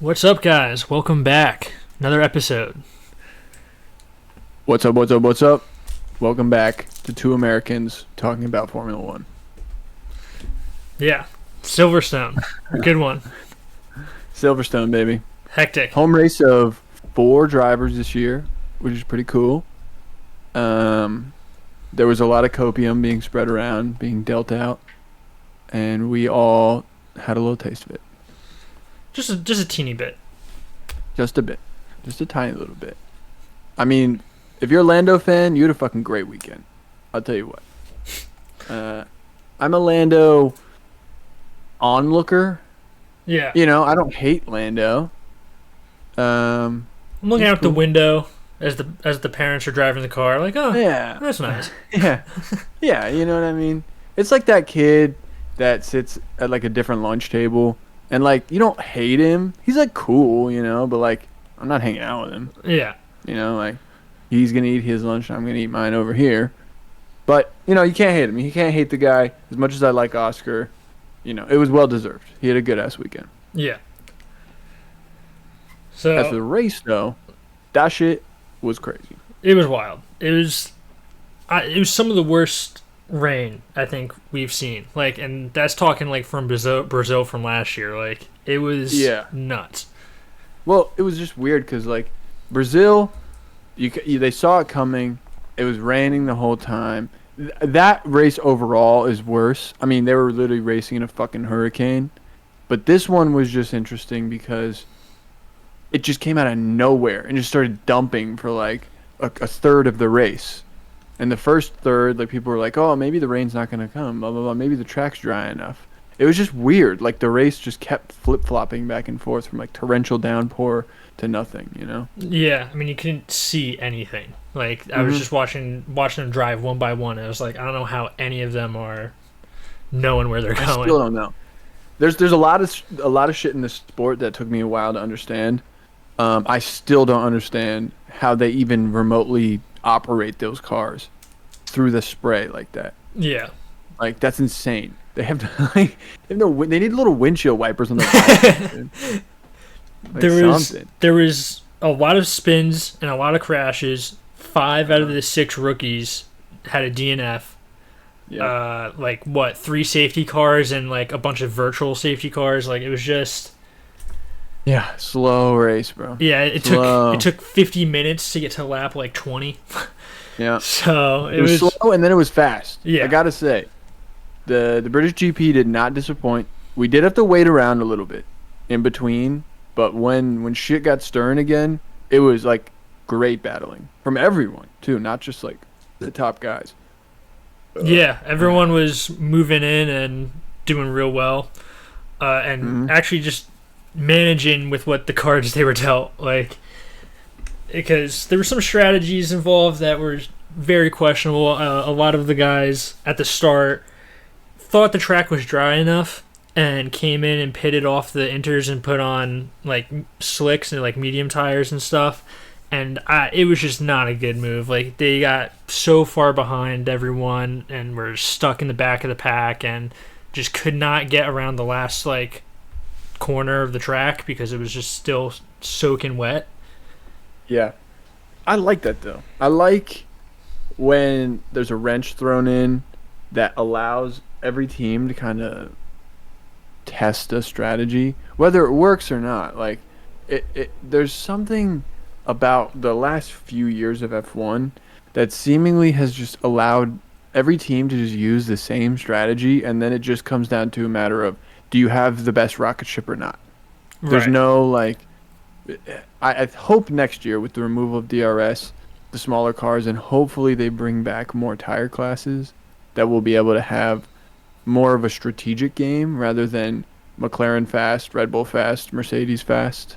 What's up, guys? Welcome back. Another episode. What's up, what's up, what's up? Welcome back to two Americans talking about Formula One. Yeah. Silverstone. Good one. Silverstone, baby. Hectic. Home race of 4 drivers this year, which is pretty cool. There was a lot of copium being spread around, being dealt out, and we all had a little taste of it. Just a teeny bit. Just a bit. Just a tiny little bit. I mean, if you're a Lando fan, you had a fucking great weekend. I'll tell you what. I'm a Lando onlooker. Yeah. You know, I don't hate Lando. I'm looking out the window as the parents are driving the car, like, oh, yeah, that's nice. Yeah, yeah, you know what I mean? It's like that kid that sits at like a different lunch table, and like you don't hate him. He's like cool, you know, but like I'm not hanging out with him. Yeah. You know, like he's gonna eat his lunch, and I'm gonna eat mine over here. But you know, you can't hate him. You can't hate the guy. As much as I like Oscar, you know, it was well deserved. He had a good ass weekend. Yeah. So As for the race, though, that shit was crazy. it was wild. It was some of the worst rain I think we've seen. Like, and that's talking like from Brazil from last year. Like, it was nuts. Well, it was just weird because like Brazil, they saw it coming. It was raining the whole time. That race overall is worse. I mean, they were literally racing in a fucking hurricane. But this one was just interesting because it just came out of nowhere and just started dumping for like a third of the race. And the first third, like people were like, "Oh, maybe the rain's not gonna come. Blah blah blah. Maybe the track's dry enough." It was just weird. Like the race just kept flip flopping back and forth from like torrential downpour to nothing. You know? Yeah, I mean, you couldn't see anything. Like, I was just watching them drive one by one. And I was like, I don't know how any of them are knowing where they're going. I still don't know. There's a lot of shit in this sport that took me a while to understand. I still don't understand how they even remotely operate those cars through the spray like that. Yeah. Like that's insane. They have to, like, they need little windshield wipers on their bikes. Like there was a lot of spins and a lot of crashes. 5 out of the 6 rookies had a DNF. Yeah. 3 safety cars and like a bunch of virtual safety cars. Like, it was just slow race, bro. Yeah, it took 50 minutes to get to lap like 20. Yeah. So it was slow and then it was fast. Yeah. I gotta say, the British GP did not disappoint. We did have to wait around a little bit in between, but when shit got stirring again, it was like great battling from everyone too, not just like the top guys. Yeah, everyone was moving in and doing real well, and actually just managing with what the cards they were dealt. Like, because there were some strategies involved that were very questionable. A lot of the guys at the start thought the track was dry enough and came in and pitted off the inters and put on like slicks and like medium tires and stuff. And it was just not a good move. Like, they got so far behind everyone and were stuck in the back of the pack and just could not get around the last like corner of the track because it was just still soaking wet. Yeah. I like that though. I like when there's a wrench thrown in that allows every team to kind of test a strategy, whether it works or not. Like, there's something about the last few years of F1 that seemingly has just allowed every team to just use the same strategy, and then it just comes down to a matter of, do you have the best rocket ship or not? Right. There's no, like, I hope next year with the removal of DRS, the smaller cars, and hopefully they bring back more tire classes, that we'll be able to have more of a strategic game rather than McLaren fast, Red Bull fast, Mercedes fast.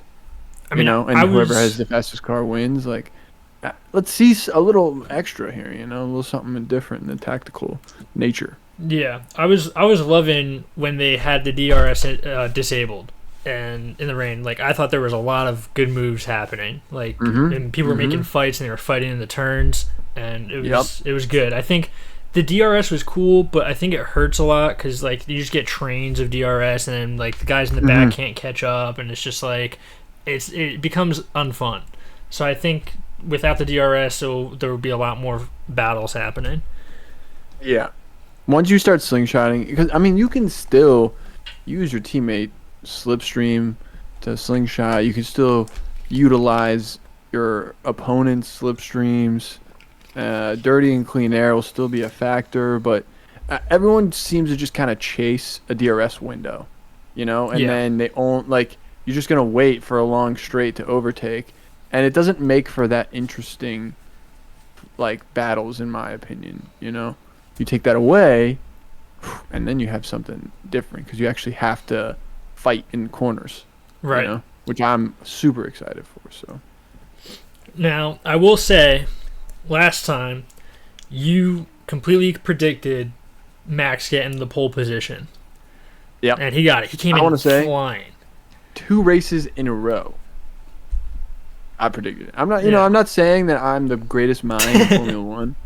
I mean, whoever has the fastest car wins. Like, let's see a little extra here, a little something different in the tactical nature. Yeah, I was loving when they had the DRS disabled and in the rain. Like, I thought there was a lot of good moves happening. Like, and people were making fights and they were fighting in the turns, and it was good. I think the DRS was cool, but I think it hurts a lot because like you just get trains of DRS, and then like the guys in the back can't catch up, and it's just like it becomes unfun. So I think without the DRS, there would be a lot more battles happening. Yeah. Once you start slingshotting, because I mean, you can still use your teammate slipstream to slingshot. You can still utilize your opponent's slipstreams. Dirty and clean air will still be a factor, but everyone seems to just kind of chase a DRS window, and then they own like you're just gonna wait for a long straight to overtake, and it doesn't make for that interesting like battles, in my opinion. You take that away, and then you have something different because you actually have to fight in corners, right? Which I'm super excited for. So now I will say, last time you completely predicted Max getting the pole position. Yep, and he got it. He came in flying. 2 races in a row. I predicted it. I'm not, I'm not saying that I'm the greatest mind in Formula One.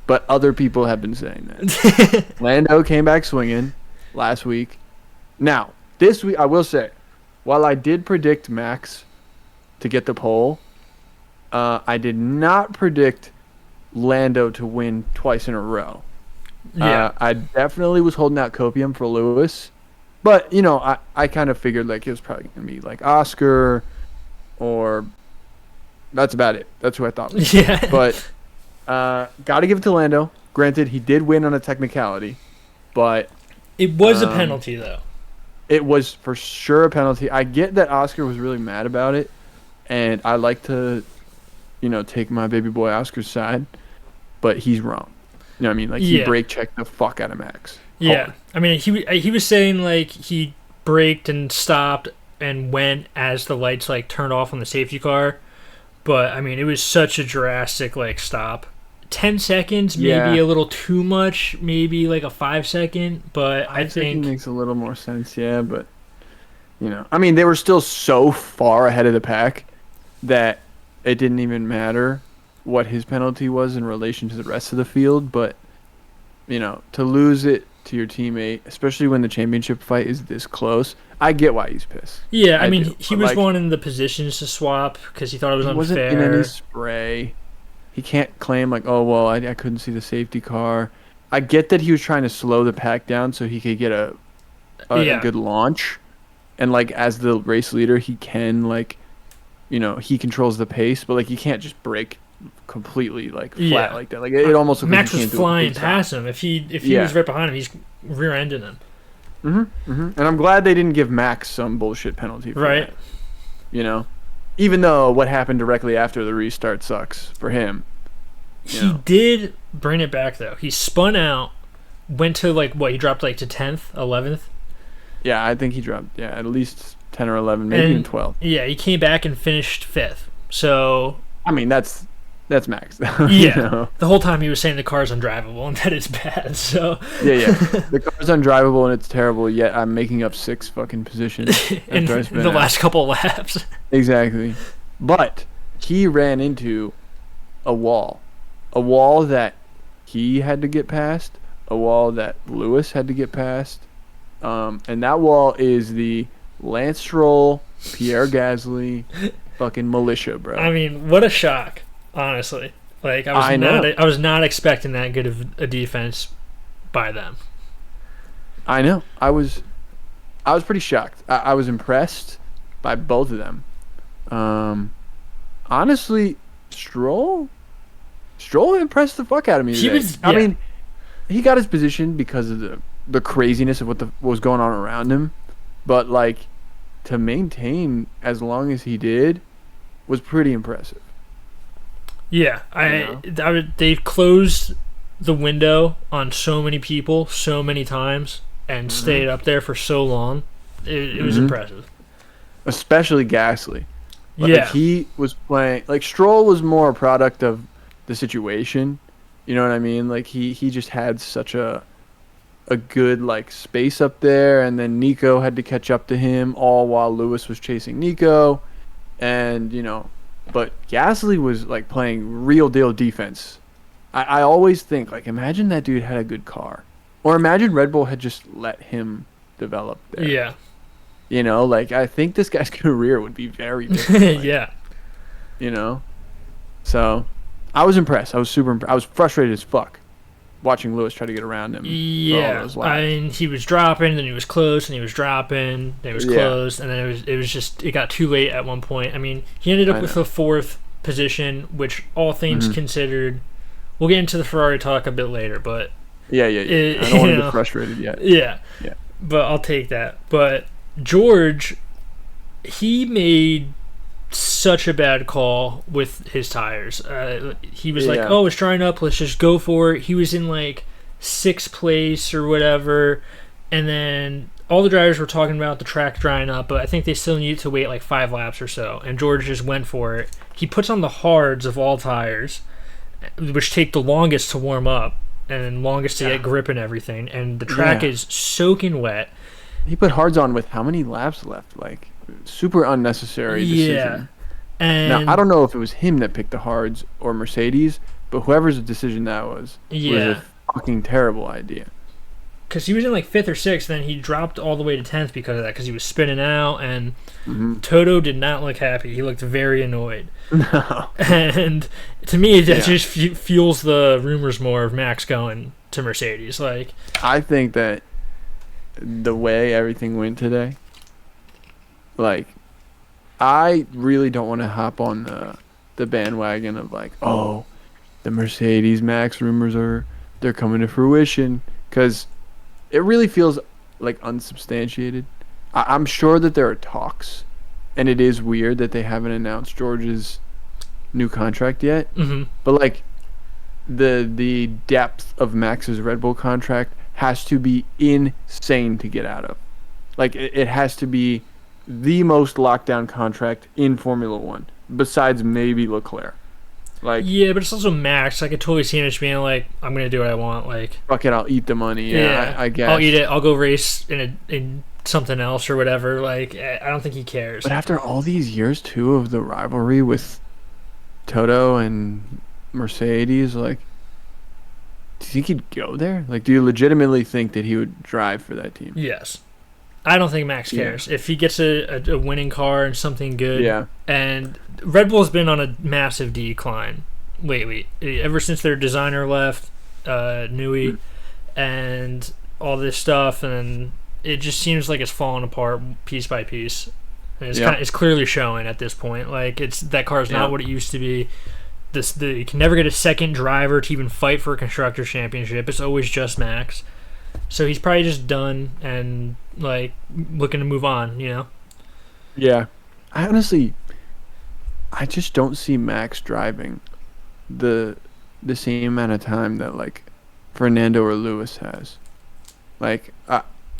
But other people have been saying that. Lando came back swinging last week. Now, this week, I will say, while I did predict Max to get the pole, I did not predict Lando to win twice in a row. Yeah. I definitely was holding out copium for Lewis. But, I kind of figured like it was probably going to be like Oscar or that's about it. That's who I thought. Yeah. But got to give it to Lando. Granted, he did win on a technicality, but it was a penalty, though. It was for sure a penalty. I get that Oscar was really mad about it, and I like to, take my baby boy Oscar's side, but he's wrong. You know what I mean? Like, he brake checked the fuck out of Max. Yeah. Hard. I mean, he was saying, like, he braked and stopped and went as the lights, like, turned off on the safety car. But, I mean, it was such a drastic, like, stop. 10 seconds, maybe a little too much, maybe like a 5 second, but I think it makes a little more sense, but, I mean, they were still so far ahead of the pack that it didn't even matter what his penalty was in relation to the rest of the field, but, to lose it to your teammate, especially when the championship fight is this close, I get why he's pissed. Yeah, I mean, he was wanting the positions to swap because he thought it was unfair. He wasn't in any spray. He can't claim like, oh, well, I couldn't see the safety car. I get that he was trying to slow the pack down so he could get a good launch. And, like, as the race leader, he can, like, he controls the pace. But, like, you can't just brake completely, like, flat like that. Like, it almost looks Max like was flying past him. If he was right behind him, he's rear-ending him. And I'm glad they didn't give Max some bullshit penalty for that. Even though what happened directly after the restart sucks for him. He did bring it back, though. He spun out, went to, like, he dropped, like, to 10th, 11th? Yeah, I think he dropped, at least 10 or 11, maybe even 12. Yeah, he came back and finished 5th. So... I mean, that's Max. Yeah. The whole time he was saying the car's undrivable and that it's bad, so... Yeah. The car's undrivable and it's terrible, yet I'm making up 6 fucking positions. in the last couple laps. Exactly. But he ran into a wall. A wall that he had to get past. A wall that Lewis had to get past. And that wall is the Lance Stroll, Pierre Gasly, fucking militia, bro. I mean, what a shock, honestly. Like, I was not expecting that good of a defense by them. I know. I was pretty shocked. I was impressed by both of them. Honestly, Stroll impressed the fuck out of me today. I mean, he got his position because of the craziness of what was going on around him, but like to maintain as long as he did was pretty impressive. Yeah, they closed the window on so many people so many times and stayed up there for so long. It was impressive. Especially Gasly. Like, he was playing... Like, Stroll was more a product of the situation. You know what I mean? Like, he just had such a good, like, space up there, and then Nico had to catch up to him, all while Lewis was chasing Nico. And, but Gasly was, like, playing real-deal defense I always think, like, imagine that dude had a good car. Or imagine Red Bull had just let him develop there. Yeah. You know, like, I think this guy's career would be very different. Like, Yeah. you know? So, I was impressed. I was super impressed. I was frustrated as fuck watching Lewis try to get around him for all Yeah, those laps. I mean, he was dropping, then he was close, and he was dropping, then he was close, and then it was just it got too late at one point. I mean, he ended up with a fourth position, which all things considered, we'll get into the Ferrari talk a bit later, but Yeah. I don't want to get frustrated yet. Yeah, Yeah. but I'll take that. But George, he made such a bad call with his tires. He was like, "Oh, it's drying up. Let's just go for it." He was in like 6th place or whatever, and then all the drivers were talking about the track drying up, but I think they still needed to wait like 5 laps or so. And George just went for it. He puts on the hards of all tires, which take the longest to warm up and longest to get grip and everything. And the track is soaking wet. He put hards on with how many laps left? Like, super unnecessary decision. Yeah. And now, I don't know if it was him that picked the hards or Mercedes, but whoever's decision that was a fucking terrible idea. Because he was in like 5th or 6th, then he dropped all the way to 10th because of that, because he was spinning out, and Toto did not look happy. He looked very annoyed. No. And to me, that just fuels the rumors more of Max going to Mercedes. Like, I think that the way everything went today, like, I really don't want to hop on the bandwagon of like, oh, the Mercedes Max rumors they're coming to fruition, because it really feels like unsubstantiated. I'm sure that there are talks, and it is weird that they haven't announced George's new contract yet. But like, the depth of Max's Red Bull contract has to be insane to get out of. Like, it has to be the most lockdown contract in Formula One, besides maybe Leclerc. Like, yeah, but it's also Max. I could totally see him just being like, "I'm gonna do what I want." Like, fuck it, I'll eat the money. Yeah, I guess I'll eat it. I'll go race in something else or whatever. Like, I don't think he cares. But after all these years too of the rivalry with Toto and Mercedes, like, do you think he'd go there? Like, do you legitimately think that he would drive for that team? Yes. I don't think Max cares. If he gets a winning car and something good, and Red Bull's been on a massive decline lately. Ever since their designer left, Newey, and all this stuff, and it just seems like it's falling apart piece by piece. And it's clearly showing at this point. Like, that car's not what it used to be. You can never get a second driver to even fight for a constructors championship. It's always just Max. So he's probably just done and like looking to move on, you know? Yeah. I just don't see Max driving the same amount of time that like Fernando or Lewis has. Like,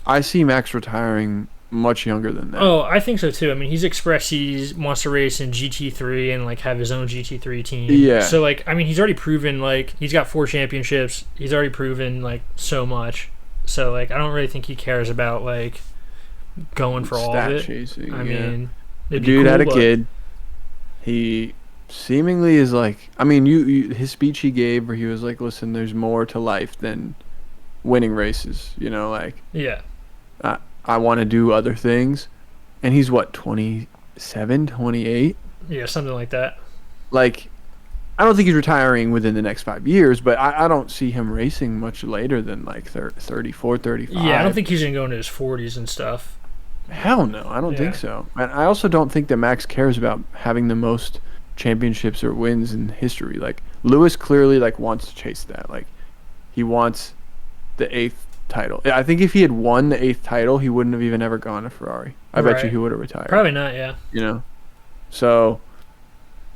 I see Max retiring much younger than that. Oh, I think so too. I mean, he's expressed he wants to race in GT3 and like have his own GT3 team. Yeah. So like, I mean, he's already proven, like, he's got 4 championships. He's already proven like so much. So like, I don't really think he cares about like going for all of it. Chasing, I mean, the dude had a kid. He seemingly is like, I mean, his speech he gave where he was like, listen, there's more to life than winning races, you know, like, I want to do other things. And he's what, 27, 28? Yeah, something like that. Like, I don't think he's retiring within the next 5 years, but I don't see him racing much later than like 34, 35. Yeah, I don't think he's going to go into his 40s and stuff. Hell no, I don't think so. And I also don't think that Max cares about having the most championships or wins in history. Like, Lewis clearly like wants to chase that. Like, he wants the 8th title. I think if he had won the 8th title, he wouldn't have even ever gone to Ferrari. I bet you he would have retired. Probably not, yeah. You know? So,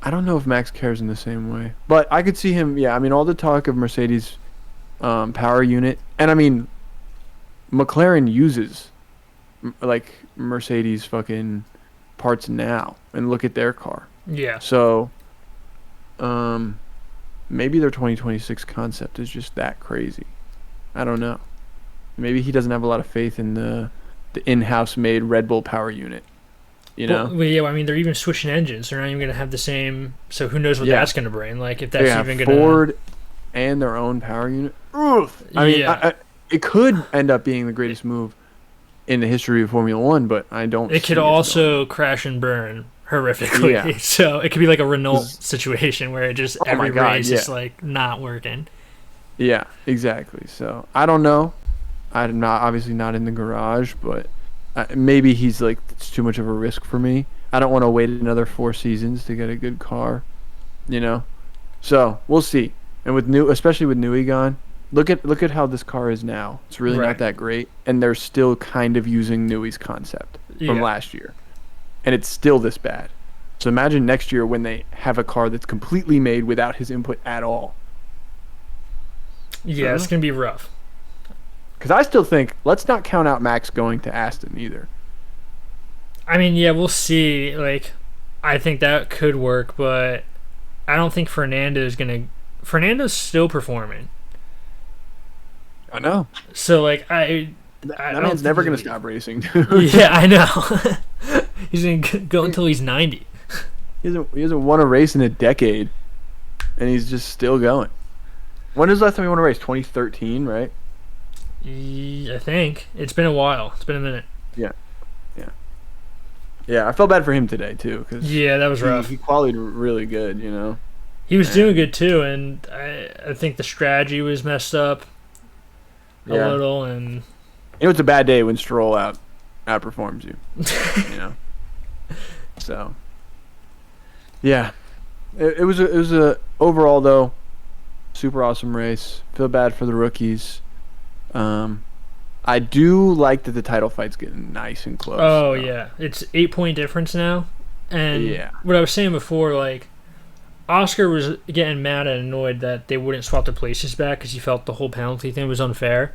I don't know if Max cares in the same way. But I could see him, I mean, all the talk of Mercedes power unit. And, I mean, McLaren uses, like, Mercedes fucking parts now. And look at their car. Yeah. So, maybe their 2026 concept is just that crazy. I don't know. Maybe he doesn't have a lot of faith in the in-house made Red Bull power unit. You know? Well, yeah, I mean, they're even switching engines. They're not even going to have the same. So who knows what that's going to bring? Like, if that's even going to. Ford and their own power unit. Oof. I mean, it could end up being the greatest move in the history of Formula One, but I don't. It could also crash and burn horrifically. Yeah. So it could be like a Renault situation where it just every race yeah. is like not working. Yeah, exactly. So I don't know. I'm not obviously not in the garage, but maybe he's like, it's too much of a risk for me. I don't want to wait another 4 seasons to get a good car, you know. So we'll see. And especially with Newey gone, look at how this car is now. It's really not that great, and they're still kind of using Newey's concept from last year, and it's still this bad. So imagine next year when they have a car that's completely made without his input at all. Yeah, it's gonna be rough. Because I still think, let's not count out Max going to Aston either. I mean, yeah, we'll see. Like, I think that could work, but I don't think Fernando's still performing. I know. So, like, that man's never going to stop racing. Yeah, I know. He's going to go until he's 90. He hasn't won a race in a decade, and he's just still going. When was the last time he won a race? 2013, right? I think. It's been a while. It's been a minute. Yeah, I felt bad for him today, too. Cause that was rough. He qualified really good, you know? He was doing good, too, and I think the strategy was messed up a little. And you know, it's a bad day when Stroll outperforms you, you know? So, yeah. It was a overall, though, super awesome race. Feel bad for the rookies. I do like that the title fight's getting nice and close. Oh, yeah. It's 8-point difference now. And what I was saying before, like, Oscar was getting mad and annoyed that they wouldn't swap the places back because he felt the whole penalty thing was unfair.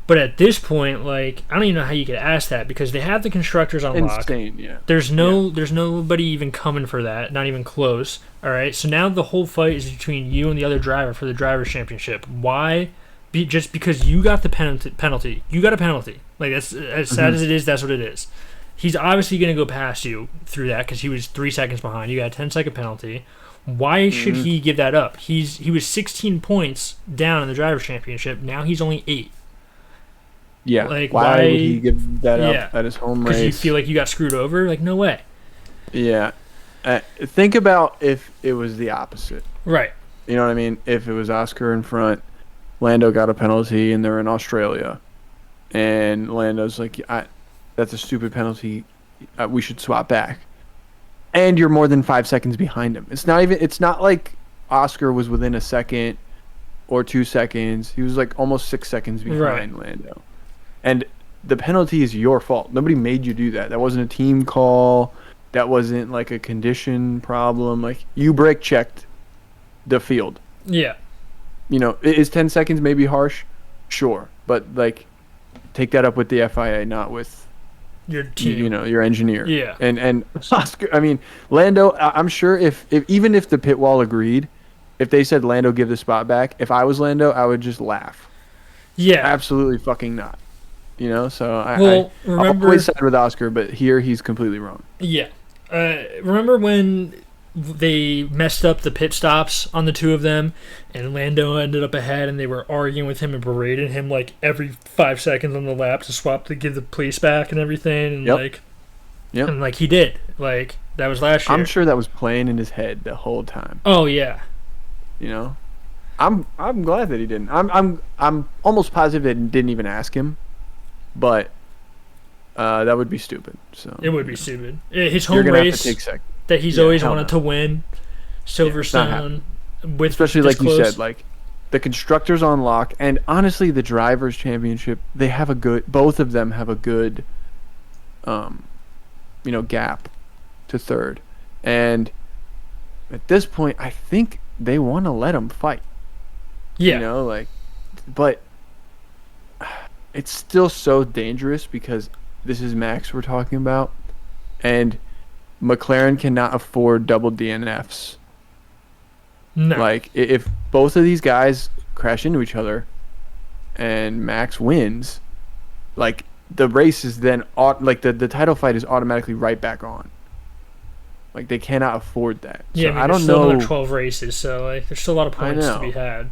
But at this point, like, I don't even know how you could ask that because they have the constructors on lock. Insane, yeah. There's nobody even coming for that, not even close. All right, so now the whole fight is between you and the other driver for the drivers' championship. Why? Just because you got the penalty. You got a penalty. Like, that's as sad as it is. That's what it is. He's obviously going to go past you through that because he was 3 seconds behind. You got a 10-second penalty. Why should he give that up? He was 16 points down in the drivers' championship. Now he's only 8. Yeah. Like, why would he give that up at his home race? Because you feel like you got screwed over? Like, no way. Yeah. Think about if it was the opposite. Right. You know what I mean? If it was Oscar in front, Lando got a penalty, and they're in Australia, and Lando's like, that's a stupid penalty. We should swap back. And you're more than 5 seconds behind him. It's not like Oscar was within a second or 2 seconds. He was like almost 6 seconds behind Lando. And the penalty is your fault. Nobody made you do that. That wasn't a team call. That wasn't like a condition problem. Like, you brake checked the field. Yeah. You know, is 10 seconds maybe harsh? Sure. But, like, take that up with the FIA, not with your team. You know, your engineer. Yeah. And Oscar, I mean, Lando, I'm sure if even if the pit wall agreed, if they said Lando give the spot back, if I was Lando, I would just laugh. Yeah. Absolutely fucking not. You know, so I'll always side with Oscar, but here he's completely wrong. Yeah. Remember when they messed up the pit stops on the two of them, and Lando ended up ahead, and they were arguing with him and berating him like every 5 seconds on the lap to swap to give the place back and everything, and and like he did, like that was last year. I'm sure that was playing in his head the whole time. Oh yeah. You know, I'm glad that he didn't. I'm almost positive that he didn't even ask him, but that would be stupid. So it would be stupid. His home race that he's always wanted to win, Silverstone, with especially like you said, like the constructors on lock, and honestly, the drivers' championship, they have both of them have a good, gap to third, and at this point, I think they want to let them fight. Yeah, you know, but it's still so dangerous because this is Max we're talking about, and McLaren cannot afford double DNFs. No. Like, if both of these guys crash into each other and Max wins, like, the race is then, the title fight is automatically right back on. Like, they cannot afford that. Yeah, so I don't know. There's still another 12 races, so, like, there's still a lot of points to be had.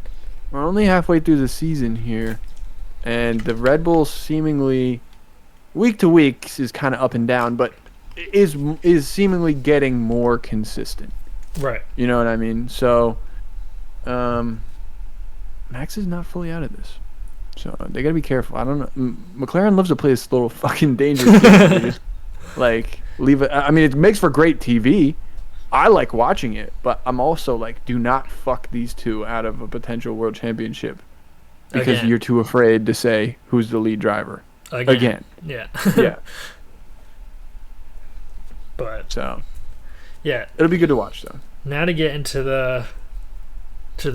we're only halfway through the season here, and the Red Bull seemingly week to week is kind of up and down, but is seemingly getting more consistent. Right. You know what I mean? So, Max is not fully out of this. So they gotta be careful. I don't know. McLaren loves to play this little fucking dangerous game. They just, like, leave it. I mean, it makes for great TV. I like watching it, but I'm also like, do not fuck these two out of a potential world championship because you're too afraid to say who's the lead driver. Again. Yeah. Yeah. But so, yeah, it'll be good to watch though. Now to get into the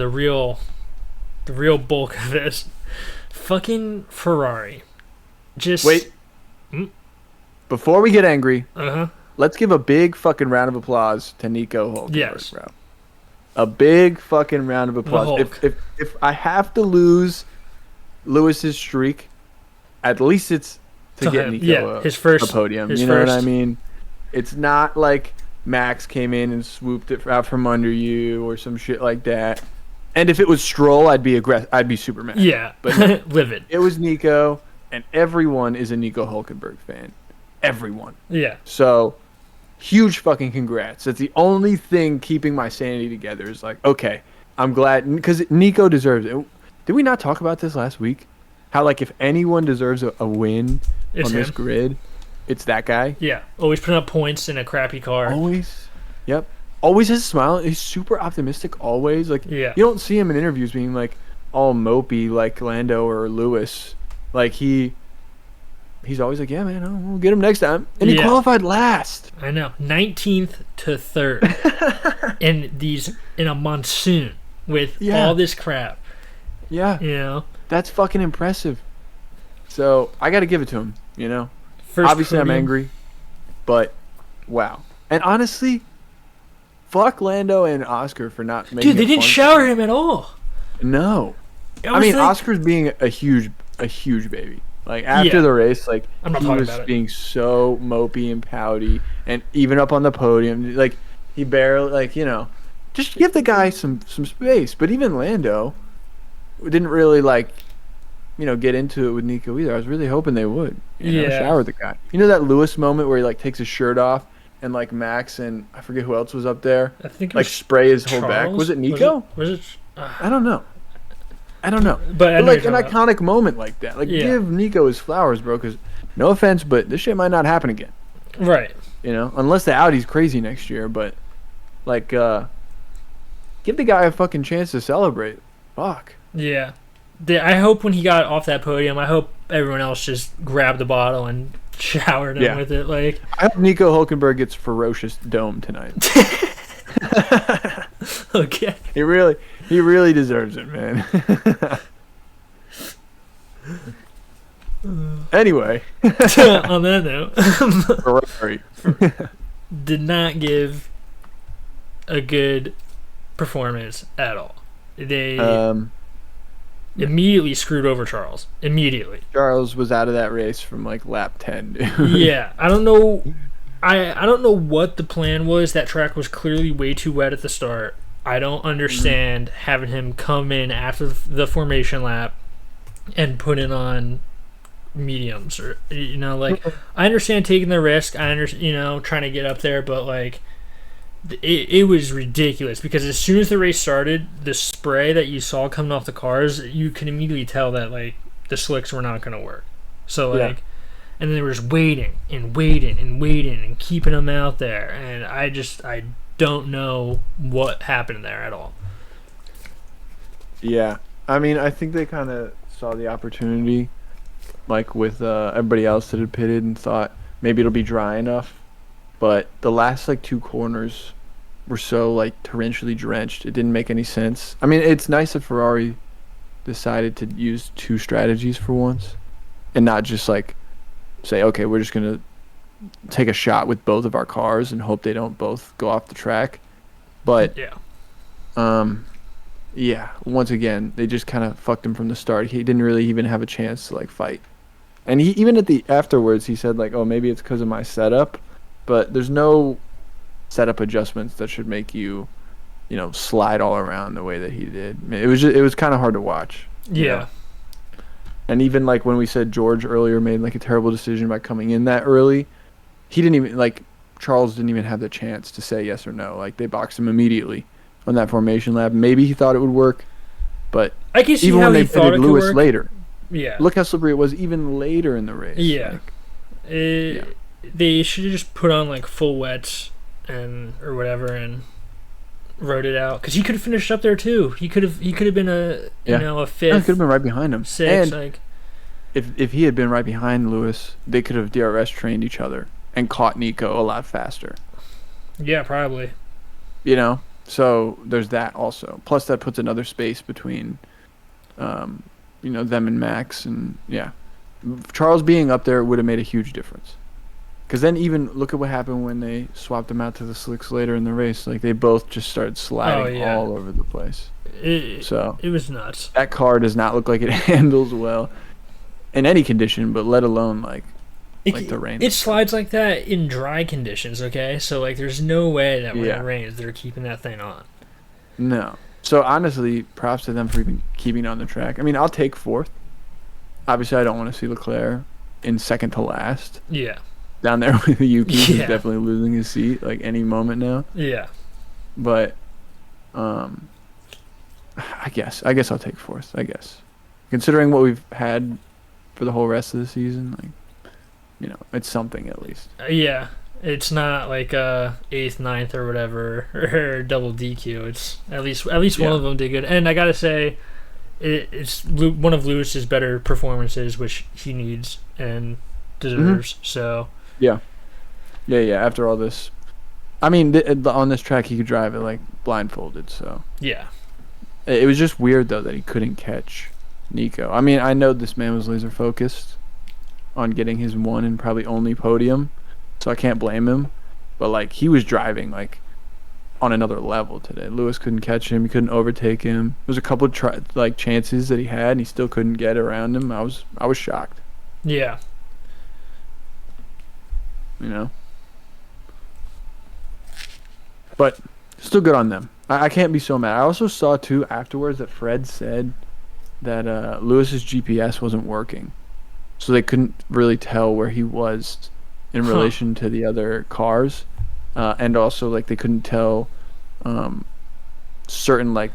real bulk of this, fucking Ferrari. Just wait. Before we get angry, uh-huh. Let's give a big fucking round of applause to Nico Hulkenberg, yes. bro. A big fucking round of applause. If I have to lose Lewis's streak, at least it's to get Nico his first a podium. His you know first. what I mean? It's not like Max came in and swooped it out from under you or some shit like that. And if it was Stroll, I'd be I'd be super mad. Yeah, but no, livid. It was Nico, and everyone is a Nico Hulkenberg fan. Everyone. Yeah. So, huge fucking congrats. That's the only thing keeping my sanity together is like, okay, I'm glad because Nico deserves it. Did we not talk about this last week? How, like, if anyone deserves a win on this grid, it's that guy. Yeah. Always putting up points in a crappy car. Always. Yep. Always has a smile. He's super optimistic always. Like, yeah. You don't see him in interviews being, like, all mopey like Lando or Lewis. Like, he's always like, yeah, man, we'll get him next time. And he qualified last. I know. 19th to 3rd in a monsoon with all this crap. Yeah. You know? That's fucking impressive. So, I got to give it to him, you know? Obviously, I'm angry, but wow. And honestly, fuck Lando and Oscar for not making Dude, they didn't shower him at all. No. I mean, Oscar's being a huge baby. Like, after the race, like, he was being so mopey and pouty, and even up on the podium, like, he barely, like, you know, just give the guy some space. But even Lando didn't really, like, you know, get into it with Nico either. I was really hoping they would. You know, shower the guy. You know that Lewis moment where he, like, takes his shirt off and, like, Max and I forget who else was up there, I think it like, was spray his whole back. Was it Nico? Was it I don't know. But like an iconic moment like that. Like, give Nico his flowers, bro, because no offense, but this shit might not happen again. Right. You know, unless the Audi's crazy next year. But, like, give the guy a fucking chance to celebrate. Fuck. Yeah. I hope when he got off that podium, I hope everyone else just grabbed the bottle and showered him with it. Like, I hope Nico Hulkenberg gets ferocious dome tonight. Okay. He really deserves it, man. Anyway. On that note, Ferrari did not give a good performance at all. They immediately screwed over Charles. Immediately. Charles was out of that race from, like, lap 10, dude. Yeah. I don't know. I don't know what the plan was. That track was clearly way too wet at the start. I don't understand having him come in after the formation lap and put it on mediums, or, you know, like, I understand taking the risk. I understand, you know, trying to get up there, but, like, it was ridiculous because as soon as the race started, the spray that you saw coming off the cars, you can immediately tell that, like, the slicks were not going to work. So, like, and then they were just waiting and keeping them out there, and I don't know what happened there at all. Yeah. I mean, I think they kind of saw the opportunity, like, with everybody else that had pitted, and thought maybe it'll be dry enough. But the last, like, 2 corners were so, like, torrentially drenched. It didn't make any sense. I mean, it's nice that Ferrari decided to use 2 strategies for once and not just, like, say, okay, we're just going to take a shot with both of our cars and hope they don't both go off the track. But once again, they just kind of fucked him from the start. He didn't really even have a chance to, like, fight. And he even at the afterwards, he said, like, oh, maybe it's because of my setup, but there's no setup adjustments that should make you slide all around the way that he did. It was kind of hard to watch. Yeah. And even like when we said George earlier made like a terrible decision by coming in that early, he didn't even like Charles didn't even have the chance to say yes or no. Like they boxed him immediately on that formation lap. Maybe he thought it would work, but I can see even how when he they thought pitted it could Lewis work. later, Yeah. look how slippery it was even later in the race. Yeah. Like, They should have just put on like full wets or whatever and rode it out because he could have finished up there too. He could have been a a fifth. Yeah, he could have been right behind him. Sixth, and like if he had been right behind Lewis, they could have DRS trained each other and caught Nico a lot faster. Yeah, probably. So there's that also. Plus that puts another space between, them and Max, and Charles being up there would have made a huge difference. Because then even look at what happened when they swapped them out to the slicks later in the race. Like they both just started sliding all over the place. It was nuts. That car does not look like it handles well in any condition, but let alone like the rain. It slides like that in dry conditions, okay? So like there's no way that when it rains they're keeping that thing on. No. So honestly, props to them for even keeping it on the track. I mean, I'll take fourth. Obviously, I don't want to see Leclerc in second to last. Yeah. Down there with Yuki, who's definitely losing his seat like any moment now. Yeah. But, I guess I'll take fourth. I guess, considering what we've had for the whole rest of the season, like, it's something at least. Yeah, it's not like 8th, 9th, or whatever, or double DQ. It's at least one of them did good. And I gotta say, it's one of Lewis's better performances, which he needs and deserves. So. Yeah. After all this, I mean, on this track he could drive it like blindfolded. So yeah, it was just weird though that he couldn't catch Nico. I mean, I know this man was laser focused on getting his one and probably only podium, so I can't blame him. But like he was driving like on another level today. Lewis couldn't catch him. He couldn't overtake him. There was a couple of chances that he had, and he still couldn't get around him. I was shocked. Yeah. But still good on them. I can't be so mad. I also saw too afterwards that Fred said that Lewis's GPS wasn't working, so they couldn't really tell where he was in relation to the other cars, and also like they couldn't tell certain like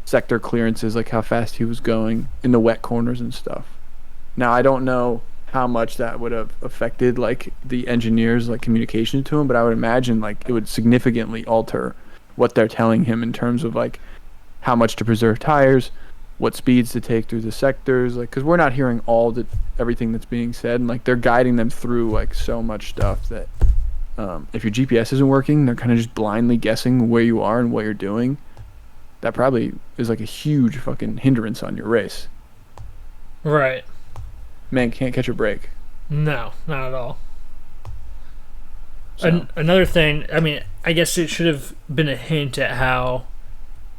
sector clearances, like how fast he was going in the wet corners and stuff. Now I don't know how much that would have affected like the engineers like communication to him, but I would imagine like it would significantly alter what they're telling him in terms of like how much to preserve tires, what speeds to take through the sectors, like because we're not hearing everything that's being said, and like they're guiding them through like so much stuff that if your GPS isn't working, they're kind of just blindly guessing where you are and what you're doing. That probably is like a huge fucking hindrance on your race. Right. Man can't catch a break. No, not at all. So. Another thing, I mean, I guess it should have been a hint at how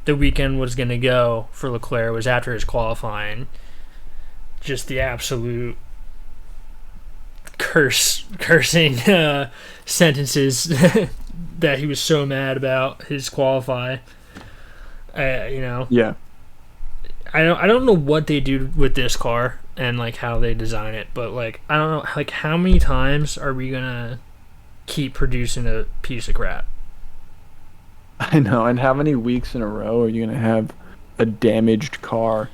the weekend was going to go for Leclerc was after his qualifying. Just the absolute cursing sentences that he was so mad about his qualify. Yeah. I don't know what they do with this car and like how they design it, but like I don't know, like how many times are we gonna keep producing a piece of crap? I know, and how many weeks in a row are you gonna have a damaged car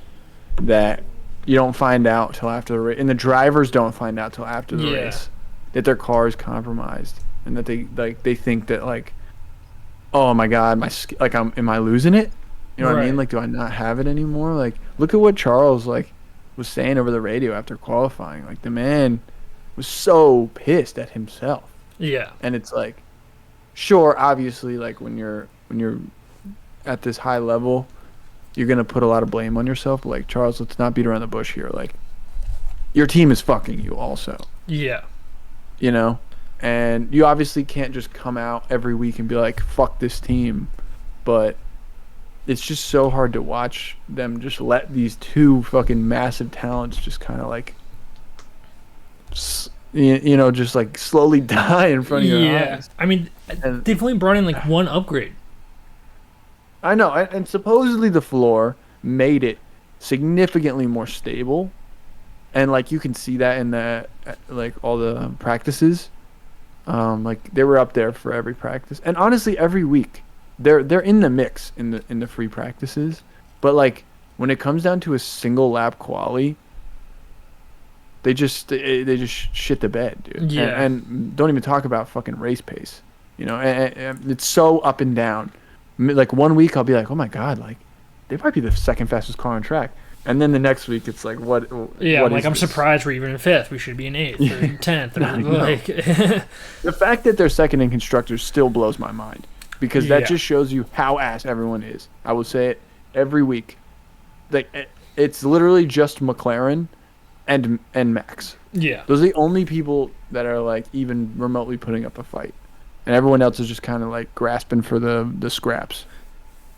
that you don't find out till after the race, and the drivers don't find out till after the race that their car is compromised, and that they think that like, oh my god, am I losing it? You know what I mean? Like, do I not have it anymore? Like, look at what Charles like was saying over the radio after qualifying. Like, the man was so pissed at himself. Yeah. And it's like, sure, obviously, like when you're at this high level, you're gonna put a lot of blame on yourself. But like, Charles, let's not beat around the bush here. Like, your team is fucking you also. Yeah. And you obviously can't just come out every week and be like, fuck this team. But it's just so hard to watch them just let these two fucking massive talents just kind of like, just like slowly die in front of your eyes. I mean, they've only brought in like one upgrade. I know, and supposedly the floor made it significantly more stable, and like you can see that in the like all the practices. Like they were up there for every practice, and honestly, every week they're in the mix in the free practices. But like when it comes down to a single lap quali, they just shit the bed, dude. Yeah. And don't even talk about fucking race pace. You know, and it's so up and down. Like one week I'll be like, oh my god, like they might be the second fastest car on track, and then the next week it's like, what? Yeah, what like is I'm this? surprised we're even in fifth. We should be in eighth or 10th. Or, I know. like, The fact that they're second in constructors still blows my mind, because that Yeah. just shows you how ass everyone is. I will say it every week. Like it's literally just McLaren and Max. yeah. Those are the only people that are like even remotely putting up a fight, and everyone else is just kind of like grasping for the scraps.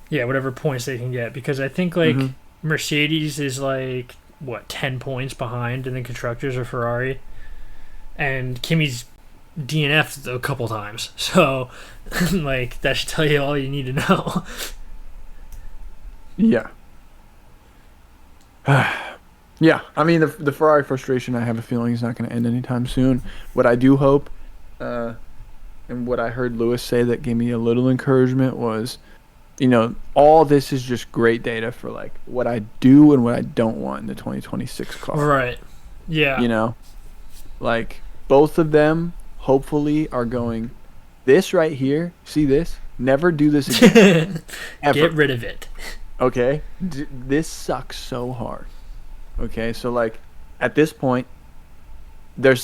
Yeah, whatever points they can get. Because I think, like, Mhm. Mercedes is, like, what, 10 points behind in the constructors of Ferrari? And Kimmy's DNF'd a couple times. So, like, that should tell you all you need to know. Yeah. Yeah, I mean the Ferrari frustration, I have a feeling, is not going to end anytime soon. What I do hope, and what I heard Lewis say that gave me a little encouragement was, you know, all this is just great data for like what I do and what I don't want in the 2026 car. Right. Yeah. You know, like both of them hopefully are going, this right here, see this? Never do this again. Ever. Get rid of it. Okay? This sucks so hard. Okay? So like at this point they're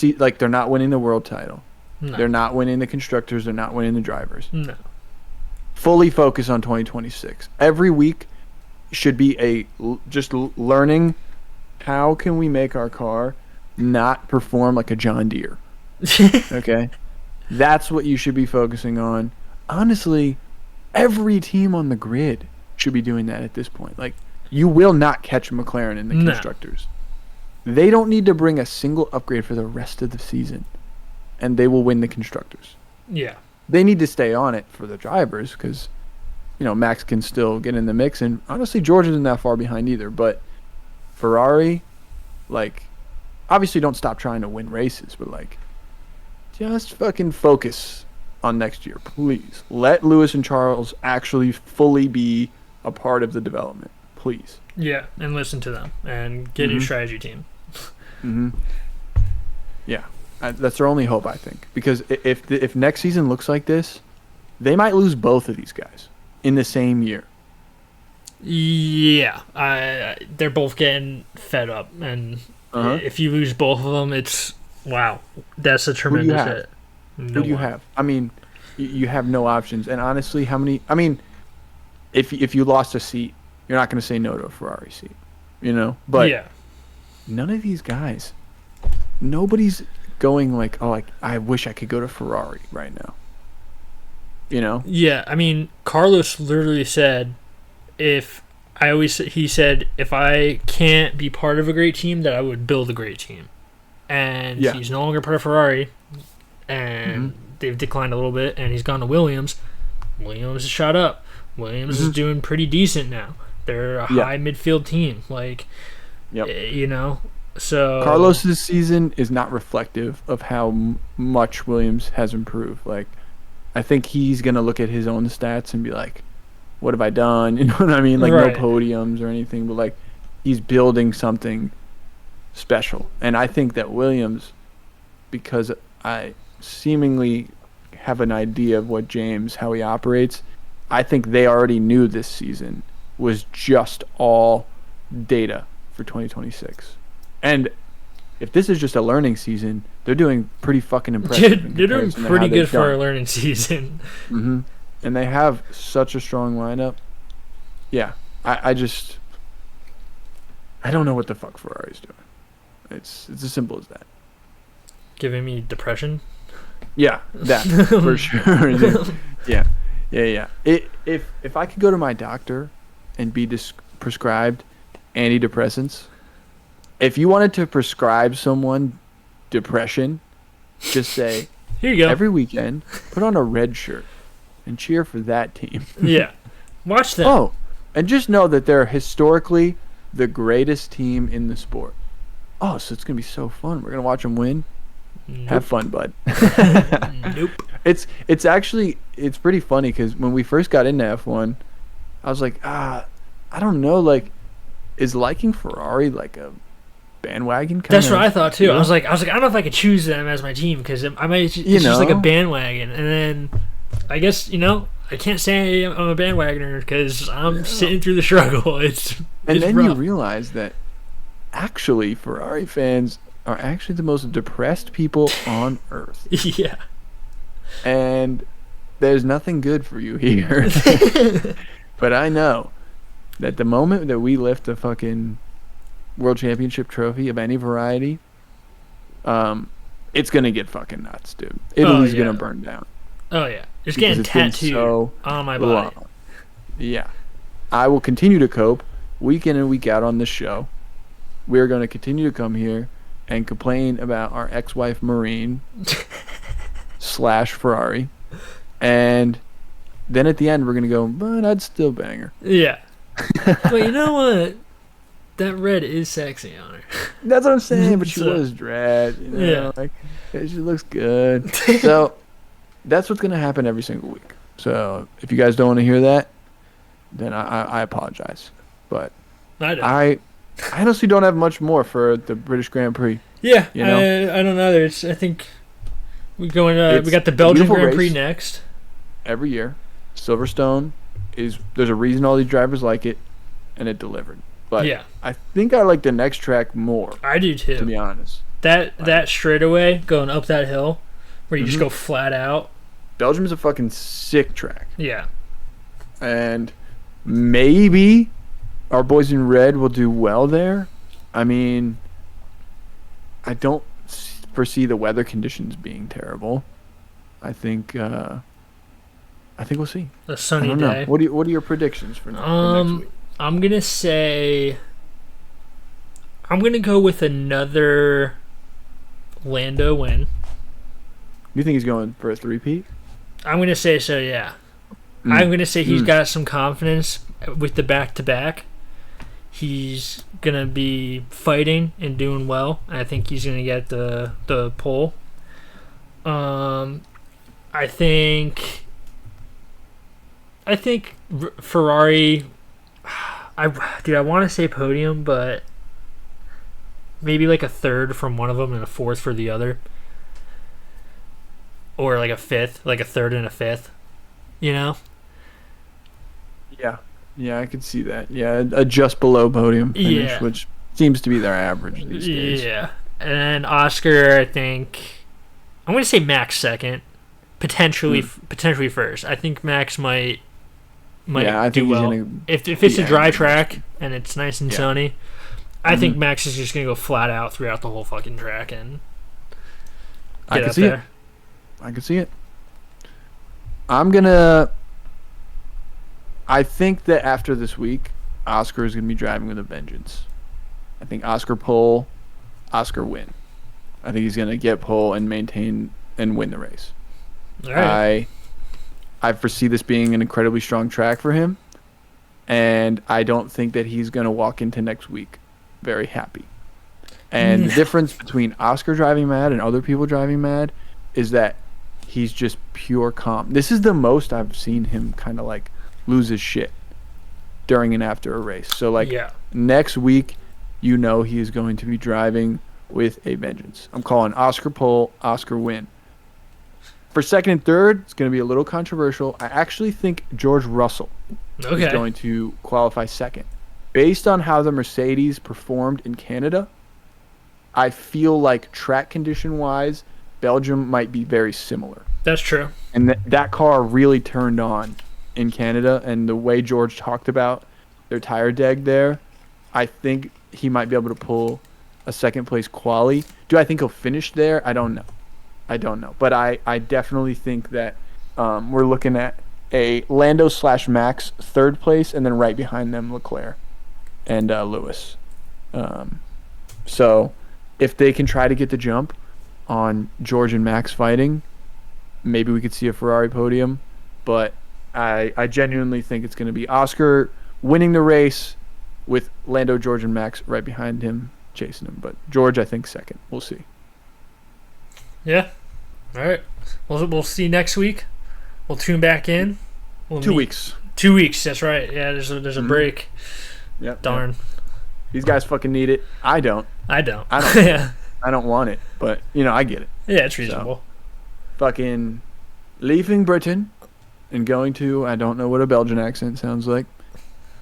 not winning the world title. No. They're not winning the constructors, they're not winning the drivers. No. Fully focus on 2026. Every week should be just learning how can we make our car not perform like a John Deere. Okay? That's what you should be focusing on. Honestly, every team on the grid should be doing that at this point. Like, you will not catch McLaren in the No. constructors. They don't need to bring a single upgrade for the rest of the season, and they will win the constructors. Yeah. They need to stay on it for the drivers because, you know, Max can still get in the mix. And honestly, George isn't that far behind either. But Ferrari, like, obviously don't stop trying to win races, but, like, just fucking focus on next year, please. Let Lewis and Charles actually fully be a part of the development, please. Yeah. And listen to them and get a new strategy team. Mm-hmm. Yeah. That's their only hope, I think. Because if next season looks like this, they might lose both of these guys in the same year. Yeah. They're both getting fed up. And if you lose both of them, it's, wow. That's a tremendous have? hit. Who do you have? I mean, you have no options. And honestly, how many... I mean, if you lost a seat, you're not going to say no to a Ferrari seat. You know? But yeah. none of these guys... Nobody's going like, oh, like, I wish I could go to Ferrari right now. You know? Yeah, I mean, Carlos literally said, he said, if I can't be part of a great team, that I would build a great team. And Yeah. he's no longer part of Ferrari, and they've declined a little bit, and he's gone to Williams. Williams is shot up. Williams is doing pretty decent now. They're a high midfield team. Like, you know, so... Carlos's season is not reflective of how much Williams has improved. Like, I think he's going to look at his own stats and be like, what have I done? You know what I mean? Like, Right. no podiums or anything, but, like, he's building something special. And I think that Williams, because I seemingly have an idea of what how he operates, I think they already knew this season was just all data for 2026. And if this is just a learning season, they're doing pretty fucking impressive. They're doing pretty good for a learning season. And they have such a strong lineup. Yeah, I don't know what the fuck Ferrari's doing. It's as simple as that. Giving me depression. Yeah, that for sure. Yeah. If I could go to my doctor and be prescribed antidepressants, if you wanted to prescribe someone depression, just say, here you go. Every weekend, put on a red shirt and cheer for that team. Yeah. Watch them. Oh, and just know that they're historically the greatest team in the sport. Oh, so it's gonna be so fun. We're gonna watch them win. Nope. Have fun, bud. Nope. It's actually pretty funny because when we first got into F1, I was like, I don't know, like, is liking Ferrari like a bandwagon kind That's of? what I thought too. Yeah. I was like, I don't know if I could choose them as my team because I might. It's You just like a know? bandwagon, and then I guess I can't say I'm a bandwagoner because I'm sitting through the struggle. It's then rough. you realize that actually Ferrari fans are actually the most depressed people on earth, Yeah. and there's nothing good for you here. But I know that the moment that we lift a fucking world championship trophy of any variety, it's gonna get fucking nuts, dude. Italy's gonna burn down. Oh yeah, it's Because getting it's been tattooed so on my body. long. Yeah. I will continue to cope week in and week out on this show. We're going to continue to come here and complain about our ex-wife Marine / Ferrari. And then at the end, we're going to go, but I'd still bang her. Yeah. But you know what? That red is sexy on her. That's what I'm saying, but she So- was dread. You know, Yeah. like, she looks good. So that's what's going to happen every single week. So if you guys don't want to hear that, then I apologize. But I don't. I honestly don't have much more for the British Grand Prix. Yeah, You know? I don't know. I think we going. It's We got the a Belgian beautiful Grand Prix race. next. Every year, Silverstone there's a reason all these drivers like it, and it delivered. But Yeah, I think I like the next track more, I do to too. be honest. That straightaway going up that hill, where you just Mhm. go flat out. Belgium's a fucking sick track, Yeah, and maybe our boys in red will do well there. I mean, I don't foresee the weather conditions being terrible. I think we'll see. a I sunny don't day. know. What are your predictions for next week? I'm gonna say. I'm gonna go with another Lando win. You think he's going for a three-peat? I'm gonna say so. Yeah. Mm. I'm gonna say he's Mm. got some confidence with the back-to-back. He's gonna be fighting and doing well. And I think he's gonna get the pole. I think Ferrari. I want to say podium, but maybe like a third from one of them and a fourth for the other, or like a fifth, like a third and a fifth. You know. Yeah, I could see that. Yeah, a just below podium finish, Yeah. which seems to be their average these days. Yeah, and Oscar, I think I'm going to say Max second, potentially first. I think Max might Yeah, I do think he's well gonna. if it's a yeah, dry he's gonna- track and it's nice and Yeah. sunny. I think Mhm. Max is just going to go flat out throughout the whole fucking track and I get can up see it. there. I can see it. I think that after this week, Oscar is gonna be driving with a vengeance. I think Oscar pole, Oscar win. I think he's gonna get pole and maintain and win the race. All right. I foresee this being an incredibly strong track for him, and I don't think that he's going to walk into next week very happy. And the difference between Oscar driving mad and other people driving mad is that he's just pure calm. This is the most I've seen him kind of like lose his shit during and after a race. So like Yeah. next week, he is going to be driving with a vengeance. I'm calling Oscar pole, Oscar win. For second and third, it's going to be a little controversial. I actually think George Russell Okay. is going to qualify second. Based on how the Mercedes performed in Canada, I feel like track condition-wise, Belgium might be very similar. That's true. And that car really turned on in Canada, and the way George talked about their tire deg there, I think he might be able to pull a second-place quali. Do I think he'll finish there? I don't know. But I definitely think that we're looking at a Lando/Max third place, and then right behind them Leclerc and Lewis. So if they can try to get the jump on George and Max fighting, maybe we could see a Ferrari podium. But I genuinely think it's going to be Oscar winning the race with Lando, George, and Max right behind him, chasing him. But George, I think, second. We'll see. Yeah. All right. We'll see next week. We'll tune back in. 2 weeks. 2 weeks. That's right. Yeah. There's a break. Yep. Darn. Yep. These guys fucking need it. I don't. Yeah. I don't want it, but I get it. Yeah, it's reasonable. So, fucking leaving Britain and going to, I don't know what a Belgian accent sounds like,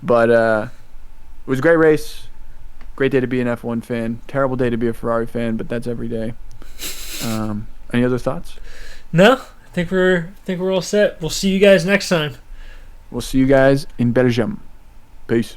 but it was a great race. Great day to be an F1 fan. Terrible day to be a Ferrari fan, but that's every day. Any other thoughts? No, I think we're all set. We'll see you guys next time. We'll see you guys in Belgium. Peace.